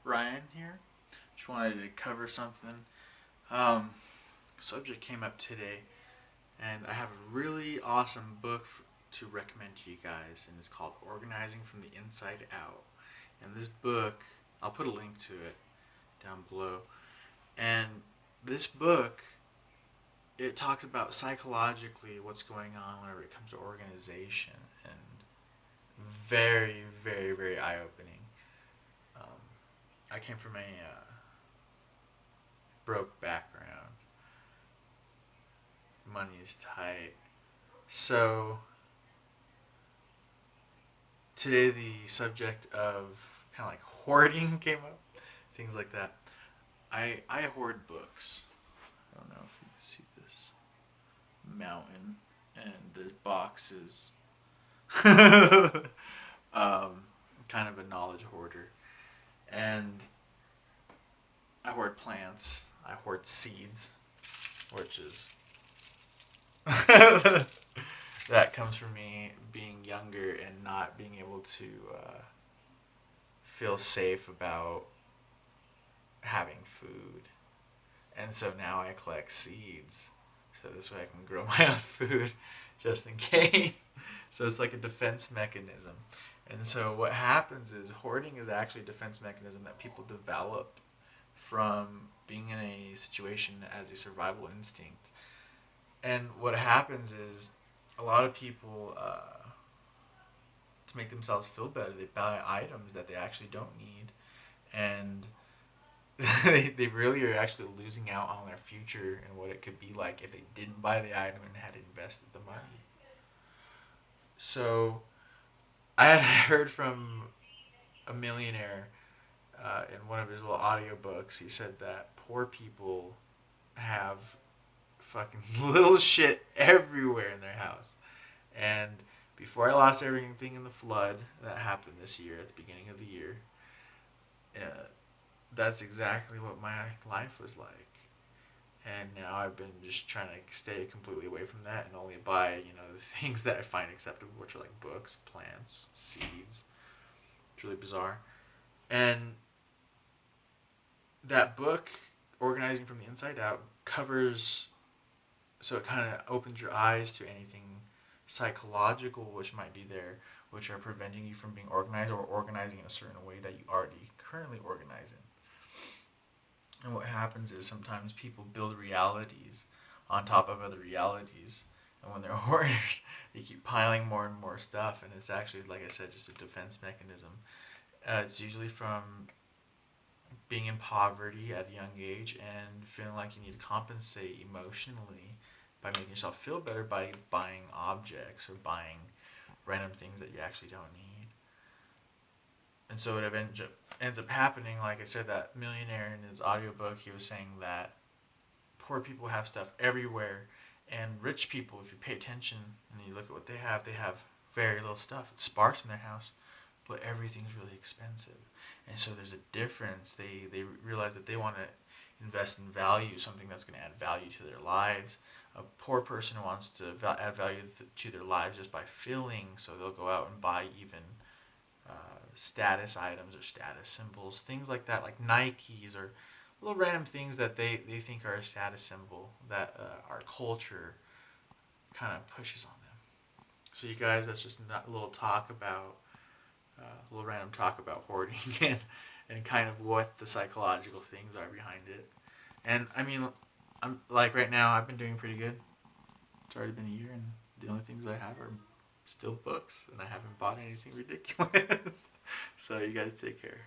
Ryan here. Just wanted to cover something. Um, Subject came up today, and I have a really awesome book to recommend to you guys, and it's called Organizing from the Inside Out. And this book, I'll put a link to it down below. And this book, it talks about psychologically what's going on whenever it comes to organization, and very, very, very eye opening. Um, I came from a broke background. Money is tight. So today the subject of kind of like hoarding came up, things like that. I hoard books. I don't know if you can see this mountain and there's boxes. Kind of a knowledge hoarder, and I hoard plants. I hoard seeds, which is that comes from me being younger and not being able to feel safe about having food. And so now I collect seeds. So this way I can grow my own food just in case. So it's like a defense mechanism. And so what happens is hoarding is actually a defense mechanism that people develop from being in a situation as a survival instinct. And what happens is a lot of people, to make themselves feel better, they buy items that they actually don't need. And they really are actually losing out on their future and what it could be like if they didn't buy the item and had invested the money. So I had heard from a millionaire in one of his little audiobooks. He said that poor people have fucking little shit everywhere in their house. And before I lost everything in the flood that happened this year at the beginning of the year, uh, that's exactly what my life was like. And now I've been just trying to stay completely away from that and only buy, the things that I find acceptable, which are like books, plants, seeds. It's really bizarre. And that book, Organizing from the Inside Out, covers, so it kind of opens your eyes to anything psychological which might be there, which are preventing you from being organized or organizing in a certain way that you already currently organize in. And what happens is sometimes people build realities on top of other realities. And when they're hoarders, they keep piling more and more stuff. And it's actually, like I said, just a defense mechanism. It's usually from being in poverty at a young age and feeling like you need to compensate emotionally by making yourself feel better by buying objects or buying random things that you actually don't need. And so it ends up happening, like I said, that millionaire in his audiobook, he was saying that poor people have stuff everywhere, and rich people, if you pay attention and you look at what they have very little stuff. It's sparse in their house, but everything's really expensive. And so there's a difference. They realize that they want to invest in value, something that's going to add value to their lives. A poor person wants to add value to their lives just by filling, so they'll go out and buy even status items or status symbols, things like that, like Nikes or little random things that they think are a status symbol that our culture kind of pushes on them. So you guys, that's just a little talk about, a little random talk about hoarding and kind of what the psychological things are behind it. And I mean, I'm like right now, I've been doing pretty good. It's already been a year, and the only things I have are still books, and I haven't bought anything ridiculous. So you guys take care.